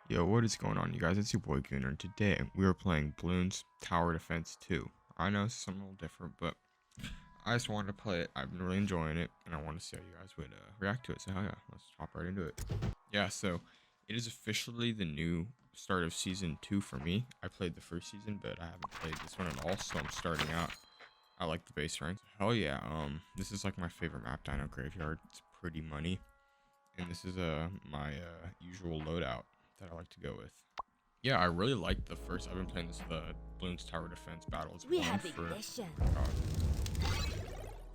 Yo, what is going on, you guys? It's your boy Gunner, and today we are playing Bloons Tower Defense 2. I know it's something a little different, but I just wanted to play it. I've been really enjoying it, and I want to see how you guys would react to it. So, hell yeah, let's hop right into it. Yeah, so it is officially the new start of Season 2 for me. I played the first season, but I haven't played this one at all, so I'm starting out. I like the base rank. Hell yeah, this is like my favorite map, Dino Graveyard. It's pretty money, and this is my usual loadout that I like to go with. Yeah, I really like the first. I've been playing the Bloons Tower Defense battles We one have for, ignition.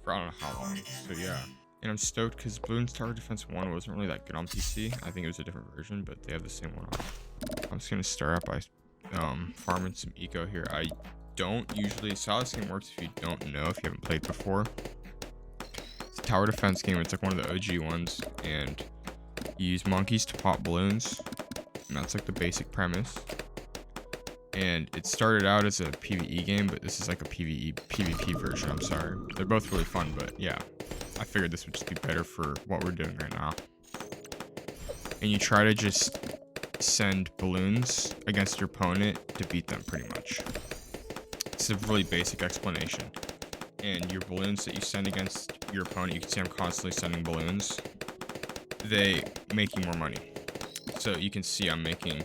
for I don't know how long. So yeah, and I'm stoked because Bloons Tower Defense 1 wasn't really that good on PC. I think it was a different version, but they have the same one on. I'm just gonna start out by farming some eco here. I don't usually. So how this game works, if you don't know, if you haven't played before, it's a tower defense game. It's like one of the OG ones, and you use monkeys to pop balloons. And that's like the basic premise. And it started out as a PvE game, but this is like a PvP version. I'm sorry. They're both really fun, but yeah, I figured this would just be better for what we're doing right now. And you try to just send balloons against your opponent to beat them, pretty much. It's a really basic explanation. And your balloons that you send against your opponent, you can see I'm constantly sending balloons. They make you more money. So you can see I'm making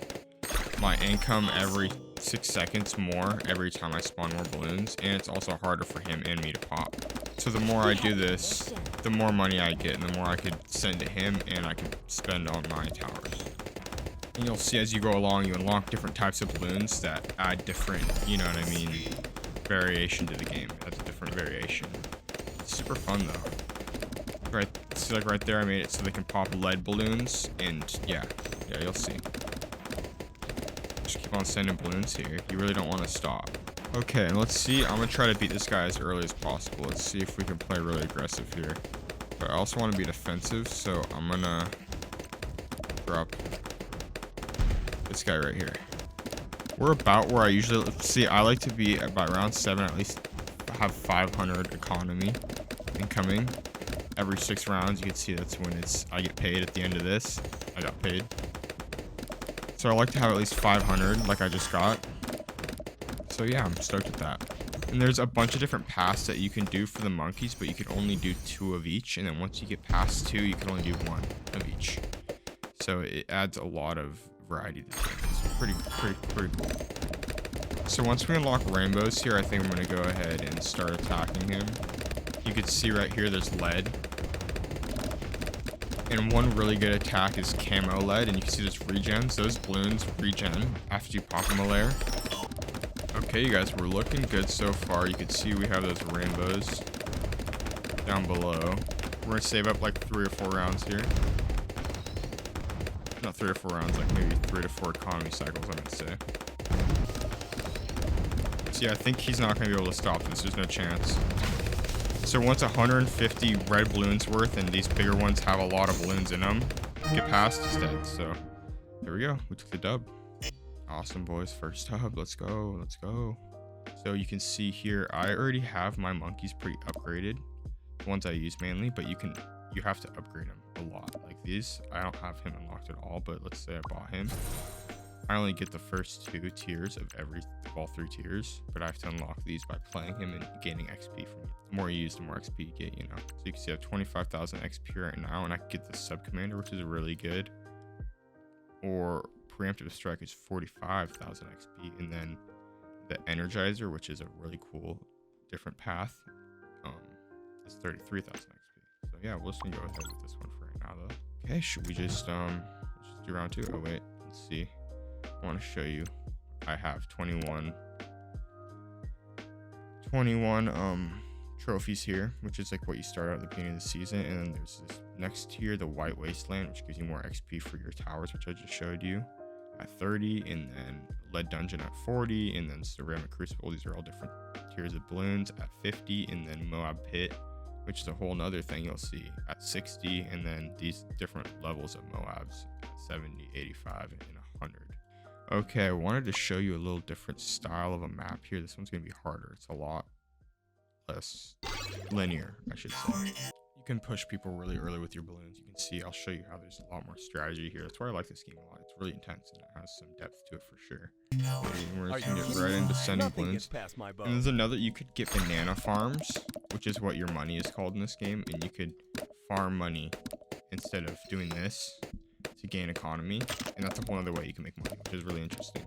my income every 6 seconds more every time I spawn more balloons, and it's also harder for him and me to pop. So the more I do this, the more money I get, and the more I could send to him and I can spend on my towers. And you'll see as you go along, you unlock different types of balloons that add different, you know what I mean, variation to the game. That's a different variation. It's super fun though. Right, see, like right there, I made it so they can pop lead balloons, and yeah, you'll see. Just keep on sending balloons here. You really don't want to stop. Okay, and let's see. I'm gonna try to beat this guy as early as possible. Let's see if we can play really aggressive here. But I also want to be defensive, so I'm gonna drop this guy right here. We're about where I usually see. I like to be about round 7, at least have 500 economy incoming. Every 6 rounds, you can see that's when I get paid at the end of this. I got paid. So I like to have at least 500 like I just got. So yeah, I'm stoked with that. And there's a bunch of different paths that you can do for the monkeys, but you can only do 2 of each. And then once you get past 2, you can only do 1 of each. So it adds a lot of variety to the game. It's pretty cool. So once we unlock rainbows here, I think I'm gonna go ahead and start attacking him. You can see right here, there's lead. And one really good attack is camo lead, and you can see there's regens. Those balloons regen after you pop them a layer. Okay, you guys, we're looking good so far. You can see we have those rainbows down below. We're gonna save up like 3 or 4 rounds here. Not 3 or 4 rounds, like maybe 3 to 4 economy cycles, I'm gonna say. So yeah, I think he's not gonna be able to stop this. There's no chance. So once 150 red balloons worth, and these bigger ones have a lot of balloons in them, get past, he's dead. So there we go. We took the dub. Awesome, boys. First dub. Let's go. Let's go. So you can see here, I already have my monkeys pretty upgraded. The ones I use mainly, but you have to upgrade them a lot. Like these, I don't have him unlocked at all, but let's say I bought him. I only get the first 2 tiers of all 3 tiers, but I have to unlock these by playing him and gaining XP from it. The more you use, the more XP you get, you know. So you can see I have 25,000 XP right now, and I can get the sub commander, which is really good. Or preemptive strike is 45,000 XP, and then the energizer, which is a really cool different path, is 33,000 XP. So yeah, we'll just go ahead with this one for right now though. Okay, should we just let's just do round 2? Oh wait, let's see. I want to show you. I have 21 trophies here, which is like what you start out at the beginning of the season. And then there's this next tier, the White Wasteland, which gives you more XP for your towers, which I just showed you at 30, and then Lead Dungeon at 40, and then Ceramic Crucible. These are all different tiers of balloons at 50, and then Moab Pit, which is a whole nother thing you'll see at 60, and then these different levels of Moabs at 70, 85, and 100. Okay, I wanted to show you a little different style of a map here. This one's gonna be harder. It's a lot less linear, I should say. You can push people really early with your balloons. You can see, I'll show you how there's a lot more strategy here. That's why I like this game a lot. It's really intense and it has some depth to it for sure. Okay, we're just gonna get right into sending balloons. And there's another, you could get banana farms, which is what your money is called in this game, and you could farm money instead of doing this to gain economy, and that's a whole other way you can make money, which is really interesting.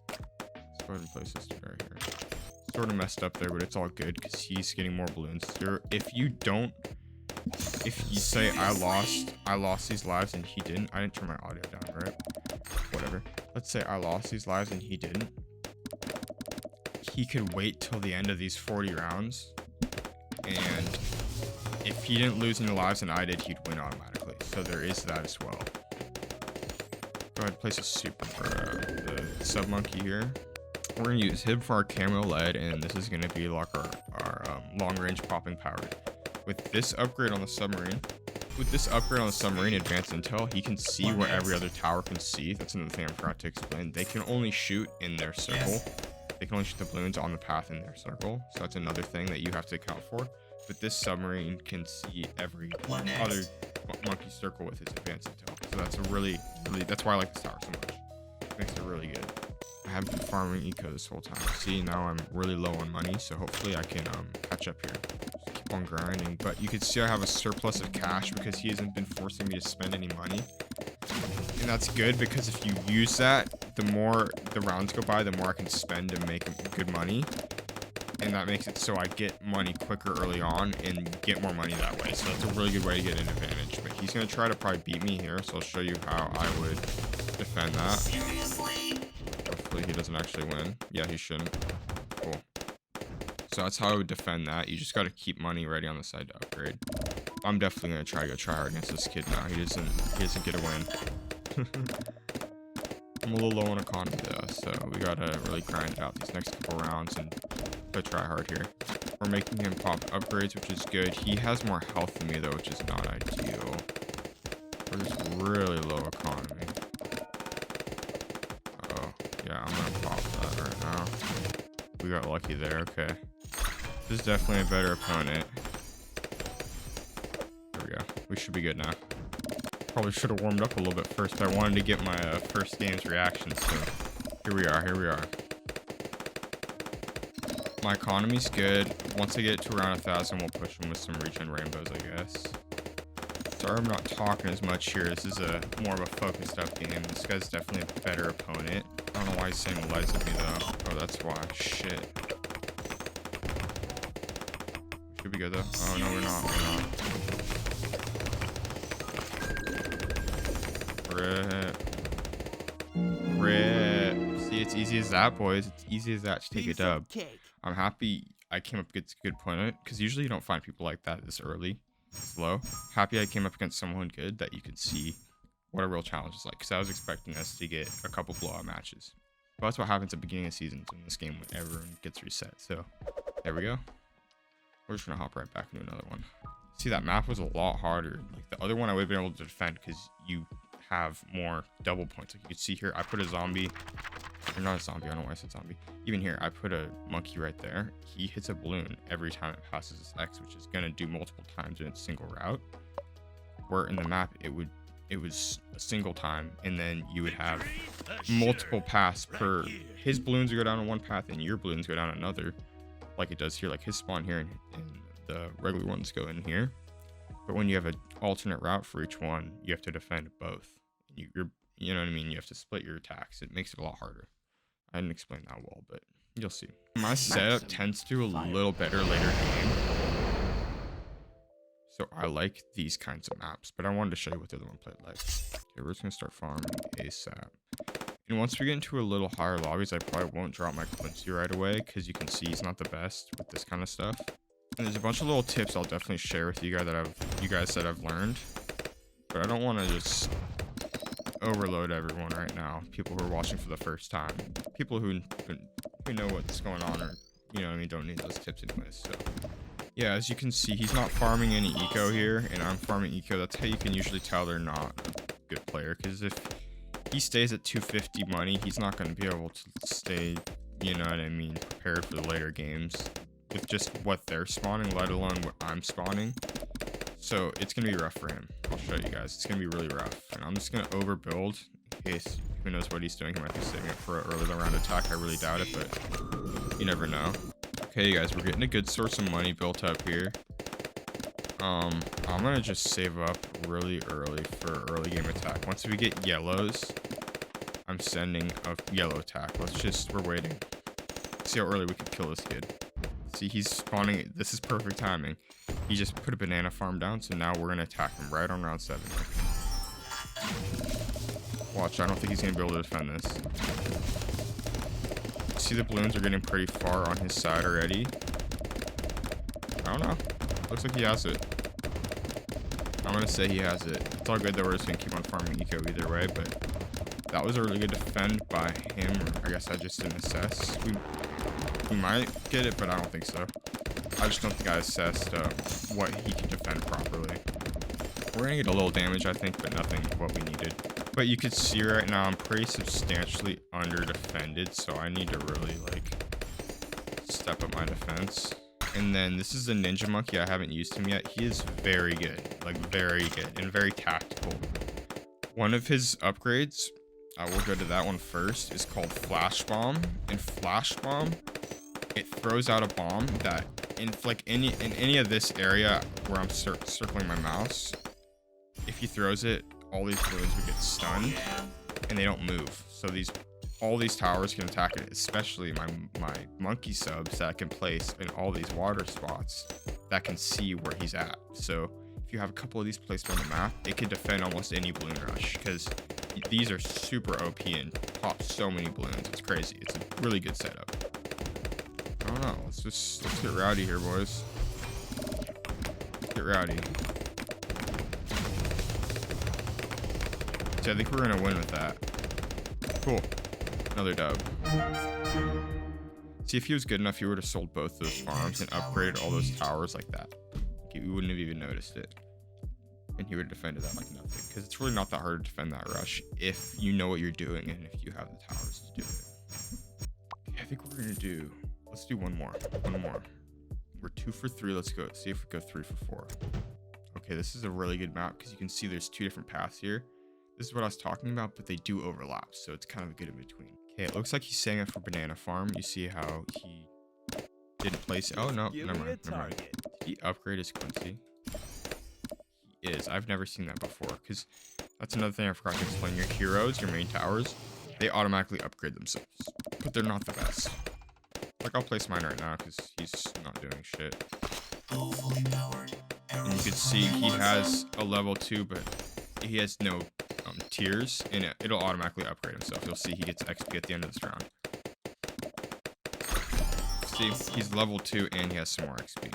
Let's go ahead and place this dude right here. Sort of messed up there, but it's all good because he's getting more balloons. If you say I lost these lives and he didn't, I didn't turn my audio down, right? Whatever. Let's say I lost these lives and he didn't. He could wait till the end of these 40 rounds, and if he didn't lose any lives and I did, he'd win automatically. So there is that as well. Go ahead and place a super for the sub monkey here. We're gonna use him for our camo lead, and this is gonna be like our long range popping power. With this upgrade on the submarine, advanced intel, he can see where every other tower can see. That's another thing I'm trying to explain. They can only shoot in their circle. They can only shoot the balloons on the path in their circle. So that's another thing that you have to account for. But this submarine can see every other monkey circle with its advanced intel. So that's a really, that's why I like this tower so much. It makes it really good. I have been farming eco this whole time. See, now I'm really low on money, so hopefully I can catch up here. Just keep on grinding. But you can see I have a surplus of cash because he hasn't been forcing me to spend any money. And that's good because if you use that, the more the rounds go by, the more I can spend to make good money. And that makes it so I get money quicker early on and get more money that way. So that's a really good way to get an advantage. But he's going to try to probably beat me here, so I'll show you how I would defend that. Hopefully he doesn't actually win. Yeah, he shouldn't. Cool. So that's how I would defend that. You just got to keep money ready on the side to upgrade. I'm definitely going to try to go try hard against this kid now. He doesn't get a win. I'm a little low on economy though, so we gotta really grind out these next couple rounds and try hard here. We're making him pop upgrades, which is good. He has more health than me though, which is not ideal. We're just really low economy. Oh yeah, I'm gonna pop that right now. We got lucky there. Okay, this is definitely a better opponent. There we go. We should be good now. Probably should have warmed up a little bit first, but I wanted to get my first game's reaction, so here we are. My economy's good. Once I get to around 1,000, we'll push him with some regen rainbows, I guess. Sorry I'm not talking as much here. This is more of a focused up game. This guy's definitely a better opponent. I don't know why he's saying lies at me though. Oh, that's why. Shit. Should be good though. Oh no, we're not. Rip. See, it's easy as that, boys. It's easy as that to take a dub. I'm happy I came up against a good opponent, because usually you don't find people like that this early, slow. Happy I came up against someone good that you could see what a real challenge is like, because I was expecting us to get a couple blowout matches. But that's what happens at the beginning of seasons in this game when everyone gets reset. So there we go. We're just gonna hop right back into another one. See, that map was a lot harder. Like the other one I would have been able to defend because you have more double points. Like you can see here, I put a zombie, or not a zombie, I don't know why I said zombie. Even here, I put a monkey right there. He hits a balloon every time it passes his X, which is gonna do multiple times in its single route. Where in the map, it was a single time, and then you would have multiple paths per. His balloons would go down on one path, and your balloons go down another, like it does here. Like his spawn here, and the regular ones go in here. But when you have an alternate route for each one, you have to defend both. You know what I mean? You have to split your attacks. It makes it a lot harder. I didn't explain that well, but you'll see. My setup tends to do a little better later game. So I like these kinds of maps, but I wanted to show you what the other one played like. Okay, we're just gonna start farming ASAP. And once we get into a little higher lobbies, I probably won't drop my Quincy right away, because you can see he's not the best with this kind of stuff. And there's a bunch of little tips I'll definitely share with you guys that I've learned. But I don't want to just overload everyone right now. People who are watching for the first time. People who know what's going on, or you know what I mean, don't need those tips anyways. So yeah, as you can see, he's not farming any eco here, and I'm farming eco. That's how you can usually tell they're not a good player, because if he stays at 250 money, he's not going to be able to stay, you know what I mean, prepared for the later games with just what they're spawning, let alone what I'm spawning. So it's gonna be rough for him. I'll show you guys. It's gonna be really rough. And I'm just gonna overbuild in case who knows what he's doing. He might be saving it for an early round attack. I really doubt it, but you never know. Okay, you guys, we're getting a good source of money built up here. I'm gonna just save up really early for early game attack. Once we get yellows, I'm sending a yellow attack. We're waiting. See how early we can kill this kid. See, he's spawning. This is perfect timing. He just put a banana farm down, so now we're gonna attack him right on round 7. Watch, I don't think he's gonna be able to defend this. See, the balloons are getting pretty far on his side already. I don't know. Looks like he has it. I'm gonna say he has it. It's all good though. We're just gonna keep on farming eco either way, but that was a really good defend by him. Or I guess I just didn't assess. We might get it, but I don't think so. I just don't think I assessed what he can defend properly. We're gonna get a little damage, I think, but nothing what we needed. But you can see right now I'm pretty substantially under defended, so I need to really like step up my defense. And then this is a ninja monkey. I haven't used him yet. He is very good, like very good and very tactical. One of his upgrades, I will go to that one first, is called Flash Bomb. And Flash Bomb, it throws out a bomb that in any of this area where I'm circling my mouse, if he throws it, all these balloons would get stunned and they don't move. So all these towers can attack it, especially my monkey subs that can place in all these water spots that can see where he's at. So if you have a couple of these placed on the map, it can defend almost any balloon rush because these are super OP and pop so many balloons. It's crazy. It's a really good setup. I don't know. Let's get rowdy here, boys. Let's get rowdy. See, I think we're gonna win with that. Cool. Another dub. See, if he was good enough, he would have sold both those farms and upgraded all those towers like that. We wouldn't have even noticed it. And he would have defended that like nothing. Because it's really not that hard to defend that rush if you know what you're doing and if you have the towers to do it. Okay, I think we're gonna do. Let's do one more. One more. We're 2 for 3. Let's go. See if we go 3 for 4. Okay, this is a really good map because you can see there's 2 different paths here. This is what I was talking about, but they do overlap, so it's kind of a good in between. Okay, it looks like he's setting up for banana farm. You see how he didn't place. Oh no, never mind. Did he upgrade his Quincy? He is. I've never seen that before, because that's another thing I forgot to explain. Your heroes, your main towers, they automatically upgrade themselves, but they're not the best. Like, I'll place mine right now because he's not doing shit. And you can see he has a level 2, but he has no tiers, and it'll automatically upgrade himself. You'll see he gets XP at the end of this round. See, he's level 2 and he has some more XP.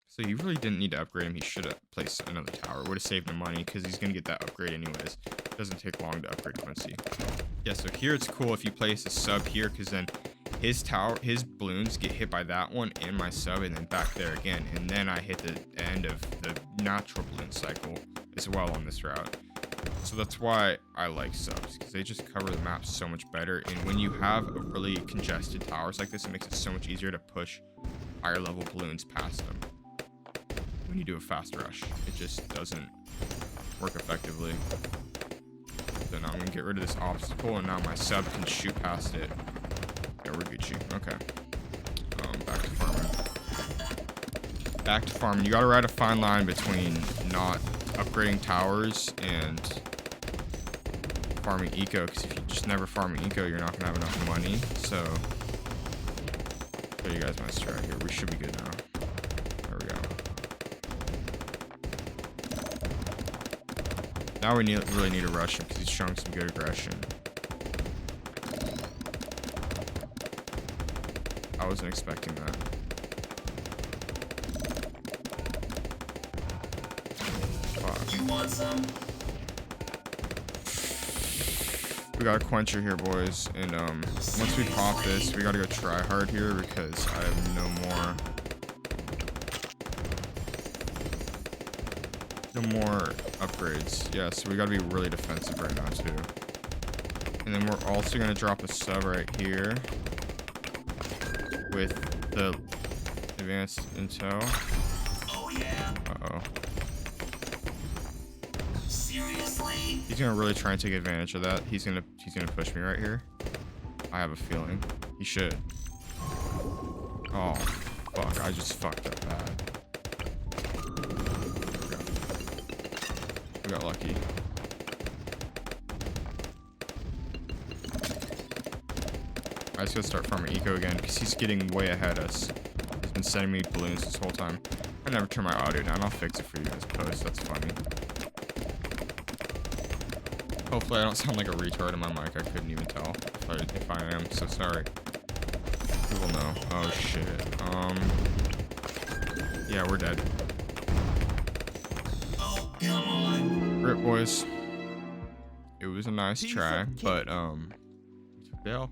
So you really didn't need to upgrade him. He should have placed another tower. Would have saved him money because he's gonna get that upgrade anyways. It doesn't take long to upgrade Quincy. Yeah, so here it's cool if you place a sub here, because then his balloons get hit by that one and my sub, and then back there again, and then I hit the end of the natural balloon cycle as well on this route. So that's why I like subs, because they just cover the map so much better. And when you have a really congested towers like this, it makes it so much easier to push higher level balloons past them. When you do a fast rush, it just doesn't work effectively. So now I'm gonna get rid of this obstacle, and now my sub can shoot past it. Yeah, we're Gucci. Okay. Back to farming. Back to farming. You gotta ride a fine line between not upgrading towers and farming eco, because if you just never farm eco, you're not gonna have enough money. So show you guys my strat here. We should be good now. There we go. Now we really need to rush him because he's showing some good aggression. I wasn't expecting that. Fuck. You want some? We got a quencher here, boys, and once we pop this, we gotta go try hard here because I have no more upgrades. Yeah, so we gotta be really defensive right now too. And then we're also gonna drop a sub right here with the advanced intel. Oh yeah. Uh-oh. He's gonna really try and take advantage of that. He's gonna push me right here. I have a feeling. He should. Oh, fuck. I just fucked up bad. We got lucky. I just gotta start farming eco again because he's getting way ahead of us. He's been sending me balloons this whole time. I never turn my audio down. I'll fix it for you guys post. That's funny. Hopefully I don't sound like a retard in my mic. I couldn't even tell if I am. So sorry. People know. Oh shit. Yeah, we're dead. Rip, boys. It was a nice try, but yeah.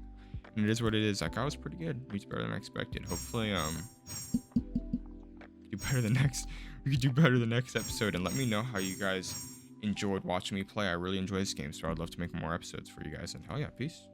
And it is what it is. That guy was pretty good. He's better than I expected. Hopefully, do better we could do better the next episode. And let me know how you guys enjoyed watching me play. I really enjoy this game, so I'd love to make more episodes for you guys. And hell yeah, peace.